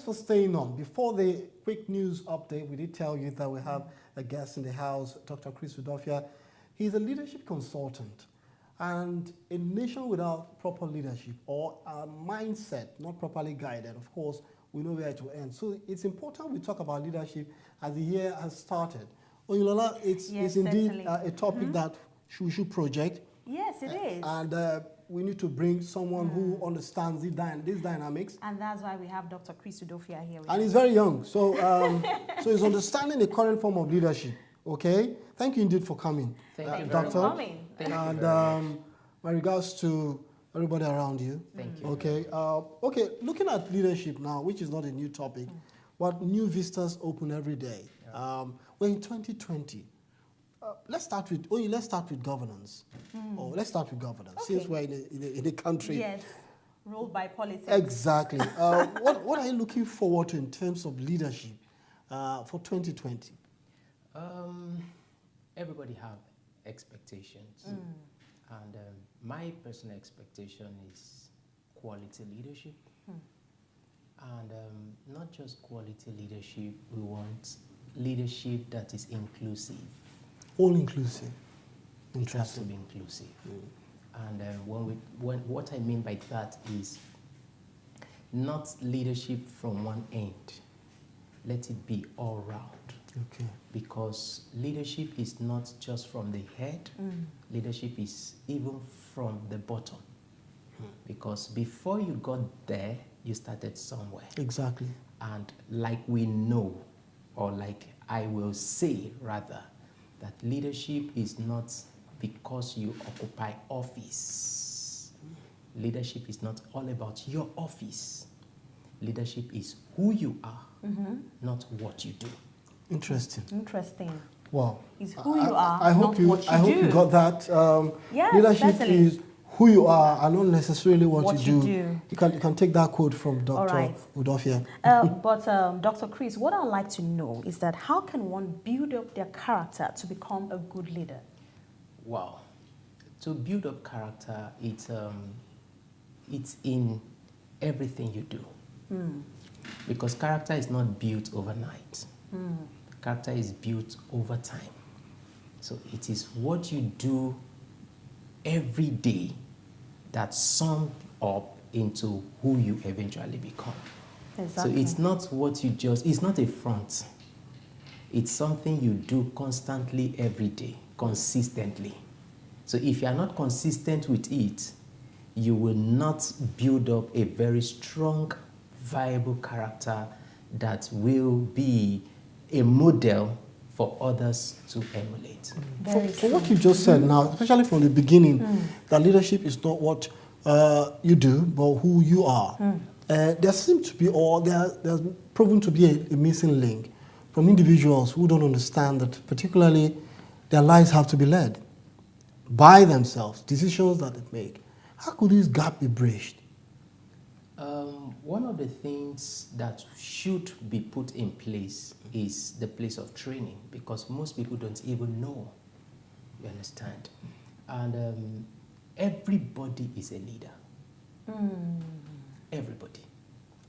for staying on. Before the quick news update, we did tell you that we have a guest in the house, Dr. Chris Udofia. He's a leadership consultant. And a nation without proper leadership or a mindset not properly guided, of course, we know where it will end. So it's important we talk about leadership as the year has started. Oyinlola, it's indeed a topic that we should project. Yes, it is. And we need to bring someone who understands these dynamics. And that's why we have Dr. Chris Udofia here with And us. he's very young, so so he's understanding the current form of leadership. Okay, thank you indeed for coming, Thank you, Doctor. for coming. And my regards to everybody around you. Thank you. Okay, okay. Looking at leadership now, which is not a new topic, but new vistas open every day. Yeah. We're in 2020. Let's start with governance. Or let's start with governance, Okay. since we're in a country. Yes, ruled by politics. Exactly. What are you looking forward to in terms of leadership for 2020? Everybody have expectations. And my personal expectation is quality leadership. And not just quality leadership, we want leadership that is inclusive. All inclusive. It has to Interesting. be inclusive. And what I mean by that is not leadership from one end. Let it be all round. Okay. Because leadership is not just from the head. Leadership is even from the bottom. Because before you got there, you started somewhere. Exactly. And like we know, or like I will say rather, that leadership is not because you occupy office. Leadership is not all about your office. Leadership is who you are, not what you do. Interesting. Interesting. Wow. It's who you are, I hope not you. what you I hope do. you got that. Yes, leadership certainly. is who you are, and not necessarily what you do. do. You can take that quote from Dr. right. Udofia. But Dr. Chris, what I'd like to know is that how can one build up their character to become a good leader? Wow. To build up character, it's in everything you do. Because character is not built overnight. Character is built over time. So it is what you do every day that sum up into who you eventually become. Exactly. So it's not what you just, it's not a front. It's something you do constantly every day, consistently. So if you are not consistent with it, you will not build up a very strong, viable character that will be a model for others to emulate. For what you just said now, especially from the beginning, that leadership is not what you do, but who you are. There seems to be, or there's proven to be a missing link from individuals who don't understand that particularly their lives have to be led by themselves, decisions that they make. How could this gap be bridged? One of the things that should be put in place is the place of training, because most people don't even know. You understand? And everybody is a leader. Everybody.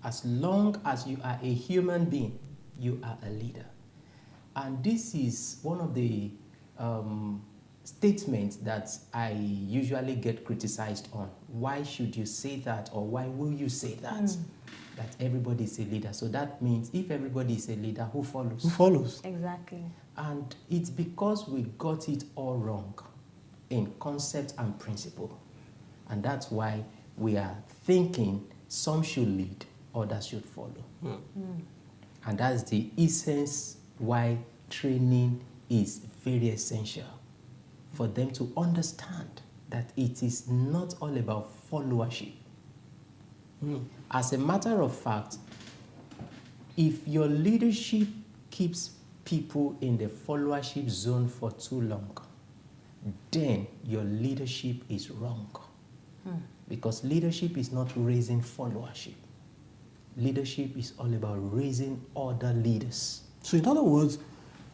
As long as you are a human being, you are a leader. And this is one of the statements that I usually get criticized on. Why should you say that, or why will you say that? That everybody is a leader. So that means if everybody is a leader, who follows? Who follows? Exactly. And it's because we got it all wrong in concept and principle. And that's why we are thinking some should lead, others should follow. And that's the essence why training is very essential, for them to understand that it is not all about followership. As a matter of fact, if your leadership keeps people in the followership zone for too long, then your leadership is wrong. Because leadership is not raising followership. Leadership is all about raising other leaders. So in other words,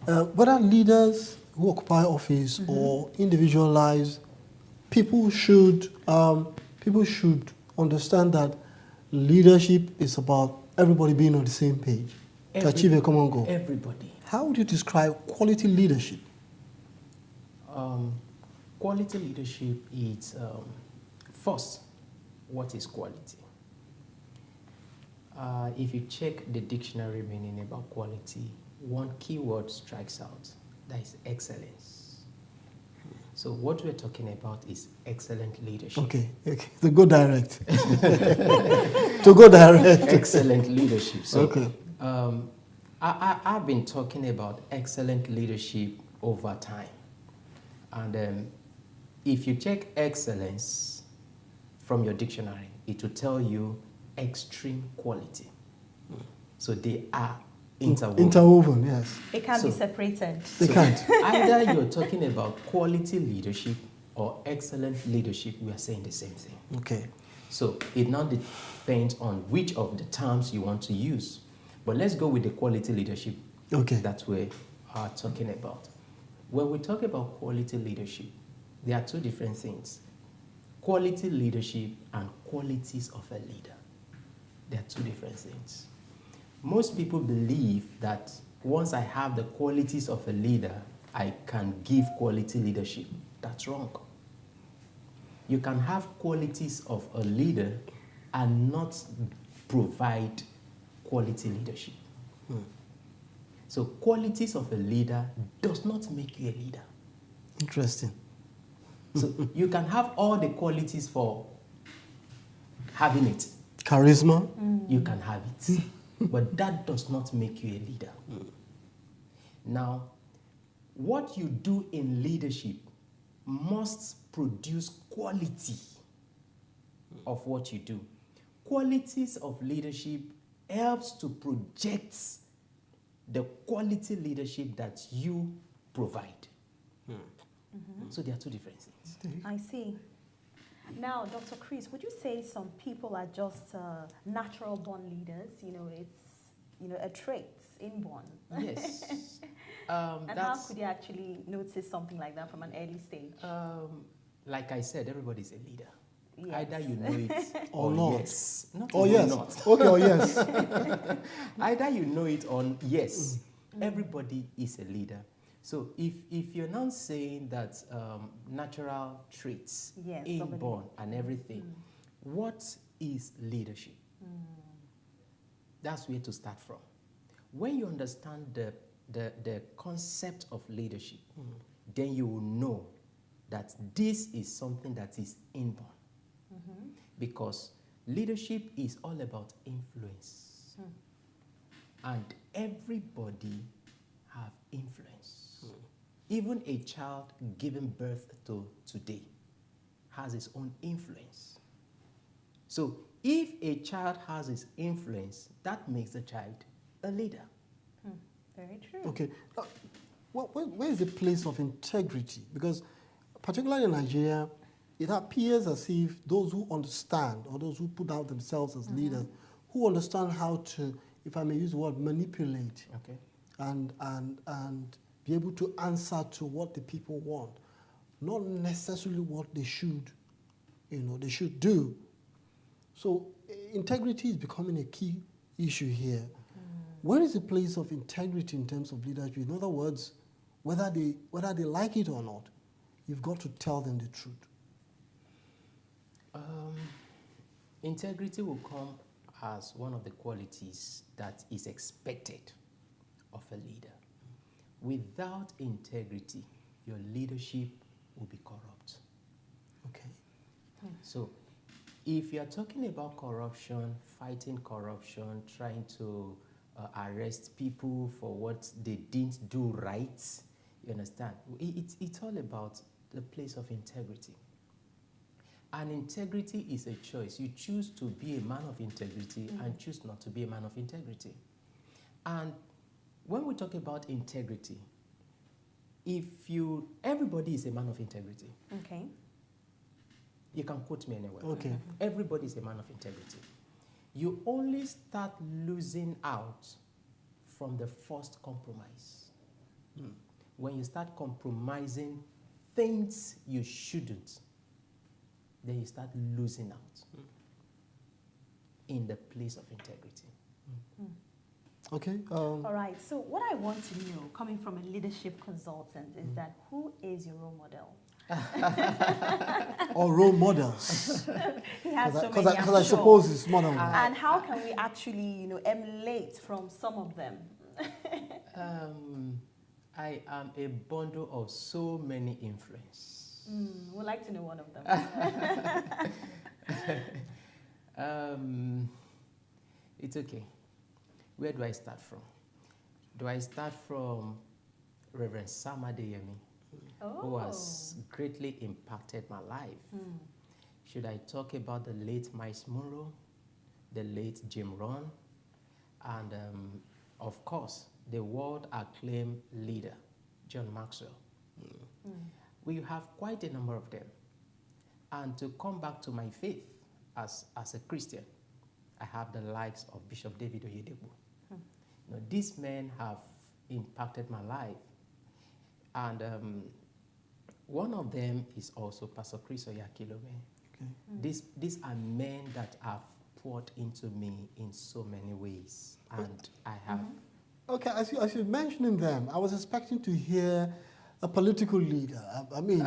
whether leaders who occupy office or individual lives, people should understand that leadership is about everybody being on the same page to achieve a common goal. Everybody. How would you describe quality leadership? Quality leadership is, first, what is quality? If you check the dictionary meaning about quality, one keyword strikes out, that is excellence. So what we're talking about is excellent leadership. Okay. To go direct. To go direct. Excellent leadership. So, okay. I've been talking about excellent leadership over time. And if you check excellence from your dictionary, it will tell you extreme quality. So they are interwoven. Interwoven, yes. It can't be separated. They can't. Either you're talking about quality leadership or excellent leadership, we are saying the same thing. Okay. So it now depends on which of the terms you want to use. But let's go with the quality leadership that we are talking about. When we talk about quality leadership, there are two different things. Quality leadership and qualities of a leader. They are two different things. Most people believe that once I have the qualities of a leader, I can give quality leadership. That's wrong. You can have qualities of a leader and not provide quality leadership. So qualities of a leader does not make you a leader. Interesting. So you can have all the qualities for having it. Charisma. You can have it. But that does not make you a leader. Now, what you do in leadership must produce quality of what you do. Qualities of leadership helps to project the quality leadership that you provide. So there are two different things. I see. Now, Dr. Chris, would you say some people are just natural born leaders? You know, it's a trait, inborn. Yes. And how could you actually notice something like that from an early stage? Like I said, everybody's a leader. Yes. Either you know it or or not. yes. Not Or even yes. not. Okay, or yes. Either you know it or yes. Everybody is a leader. So if you're not saying that natural traits, inborn and everything, what is leadership? That's where to start from. When you understand the concept of leadership, then you will know that this is something that is inborn. Because leadership is all about influence. And everybody have influence. Even a child given birth to today has his own influence. So if a child has his influence, that makes the child a leader. Very true. Okay. Where is the place of integrity? Because particularly in Nigeria, it appears as if those who understand or those who put out themselves as leaders, who understand how to, if I may use the word, manipulate and be able to answer to what the people want, not necessarily what they should, they should do. So integrity is becoming a key issue here. Where is the place of integrity in terms of leadership? In other words, whether they like it or not, you've got to tell them the truth. Integrity will come as one of the qualities that is expected of a leader. Without integrity, your leadership will be corrupt. Okay. So if you're talking about corruption, fighting corruption, trying to arrest people for what they didn't do right, you understand? It's all about the place of integrity. And integrity is a choice. You choose to be a man of integrity and choose not to be a man of integrity. And when we talk about integrity, everybody is a man of integrity. Okay. You can quote me anywhere. Okay. Everybody is a man of integrity. You only start losing out from the first compromise. When you start compromising things you shouldn't, then you start losing out in the place of integrity. Okay. All right. So what I want to know, coming from a leadership consultant, is that who is your role model? Or role models. He has so many, Because I'm I sure. suppose it's more than one. And how can we actually, emulate from some of them? I am a bundle of so many influence. We'd like to know one of them. It's okay. Where do I start from? Do I start from Reverend Sam Adeyemi, who has greatly impacted my life? Should I talk about the late Miles Monroe, the late Jim Rohn, and of course, the world acclaimed leader, John Maxwell? We have quite a number of them. And to come back to my faith as a Christian, I have the likes of Bishop David Oyedepo. These men have impacted my life. And one of them is also Pastor Chris Oyakilome. Okay. These are men that have poured into me in so many ways. And I have... Okay, as you're mentioning them, I was expecting to hear a political leader. I mean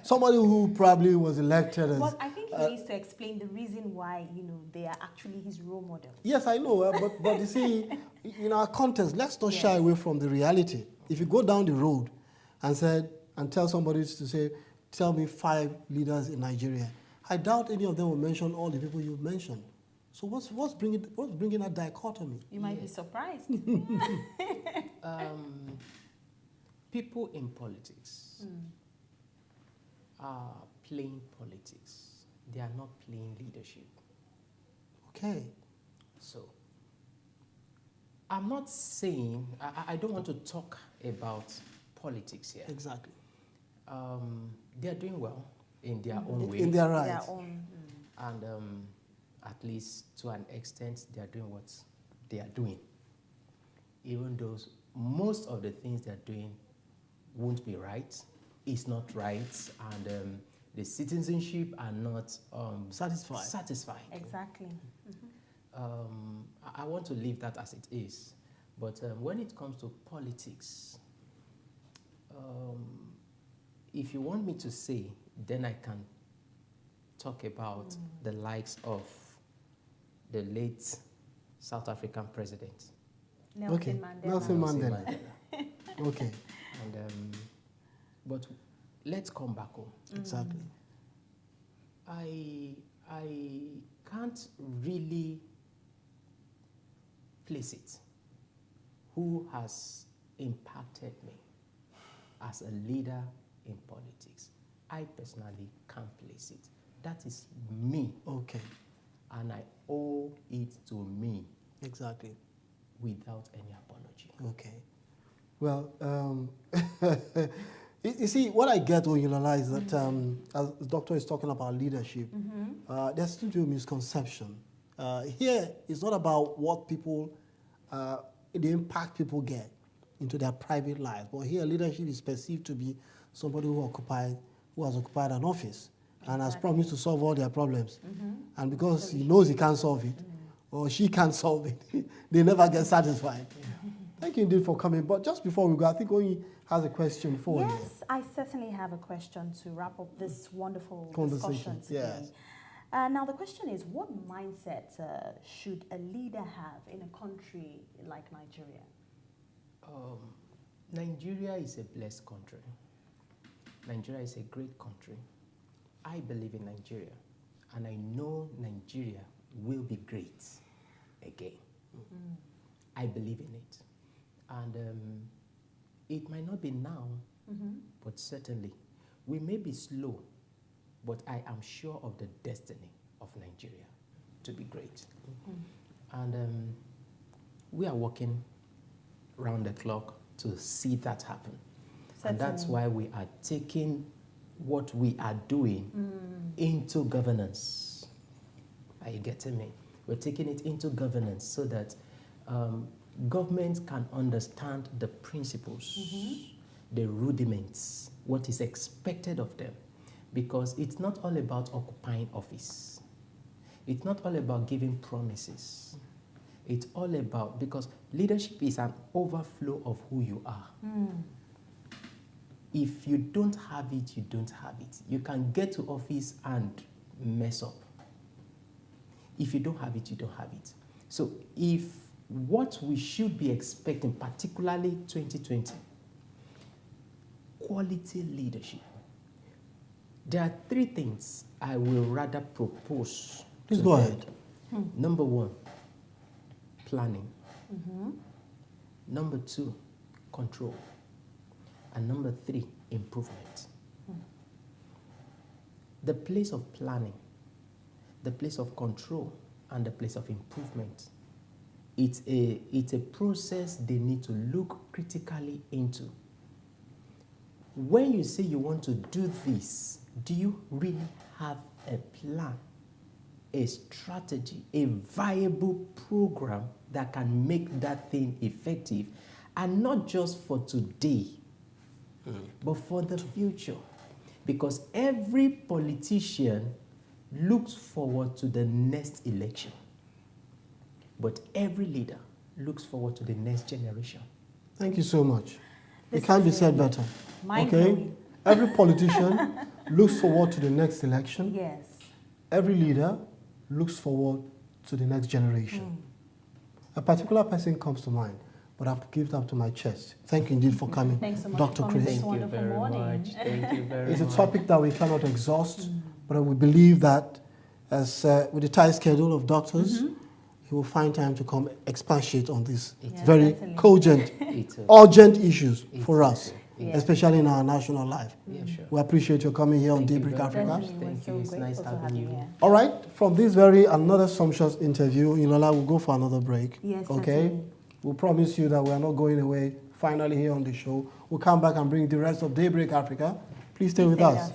somebody who probably was elected as... Well, I think he needs to explain the reason why, they are actually his role models. Yes, I know, but you see, in our context, let's not shy away from the reality. If you go down the road and tell somebody to say, tell me 5 leaders in Nigeria, I doubt any of them will mention all the people you've mentioned. So what's bringing that dichotomy? You might be surprised. People in politics are playing politics. They are not playing leadership. Okay. So, I'm not saying, I don't want to talk about politics here. Exactly. They are doing well in their own way. In their right. Their own. And at least to an extent, they are doing what they are doing. Even though most of the things they're doing won't be right, it's not right, and the citizenship are not satisfied. Exactly. I want to leave that as it is. But when it comes to politics, if you want me to say, then I can talk about the likes of the late South African president. Nelson Mandela. Nelson Mandela. Okay. And, but let's come back home. Exactly. I can't really place it. Who has impacted me as a leader in politics? I personally can't place it. That is me. Okay. And I owe it to me. Exactly. Without any apology. Okay. Well, you see, what I get when you realize that as the doctor is talking about leadership, there's still a misconception. Here, it's not about what people, the impact people get into their private life, but here leadership is perceived to be somebody who has occupied an office and has promised to solve all their problems. And because he knows he can't solve it, or she can't solve it, they never get satisfied. Thank you indeed for coming. But just before we go, I think Oyi has a question for you. Yes, I certainly have a question to wrap up this wonderful discussion today. Yes. Now the question is, what mindset should a leader have in a country like Nigeria? Nigeria is a blessed country. Nigeria is a great country. I believe in Nigeria, and I know Nigeria will be great again. I believe in it. And it might not be now, but certainly we may be slow, but I am sure of the destiny of Nigeria to be great. And we are working round the clock to see that happen. Certainly. And that's why we are taking what we are doing into governance. Are you getting me? We're taking it into governance so that government can understand the principles, the rudiments, what is expected of them. Because it's not all about occupying office. It's not all about giving promises. It's all about, because leadership is an overflow of who you are. If you don't have it, you don't have it. You can get to office and mess up. If you don't have it, you don't have it. So if what we should be expecting, particularly 2020, quality leadership, there are 3 things I will rather propose. Please go ahead. Number 1, planning. Number 2, control. And number 3, improvement. The place of planning, the place of control, and the place of improvement. It's a process they need to look critically into. When you say you want to do this, do you really have a plan, a strategy, a viable program that can make that thing effective? And not just for today, but for the future. Because every politician looks forward to the next election. But every leader looks forward to the next generation. Thank you so much. This It can't be is said better. mind-blowing. Every politician looks forward to the next election. Yes. Every leader looks forward to the next generation. A particular person comes to mind, but I'll give it up to my chest. Thank you indeed for coming, Thanks so much Dr. for coming Chris. this Thank you wonderful very morning. much. Thank you very It's a much. topic that we cannot exhaust, but we believe that as with the tight schedule of doctors, he will find time to come expatiate on this It's very certainly. cogent, It's okay. urgent issues It's for us, okay. Yeah. especially in our national life. Yeah, sure. We appreciate your coming here on Thank you Daybreak very Africa. much. Definitely, Thank we're you. It's so nice grateful to having have you. here. All right, from this very another sumptuous interview, Inola will go for another break. Yes, okay. certainly. We'll promise you that we are not going away. Finally, here on the show, we'll come back and bring the rest of Daybreak Africa. Please stay with Stay with us. us.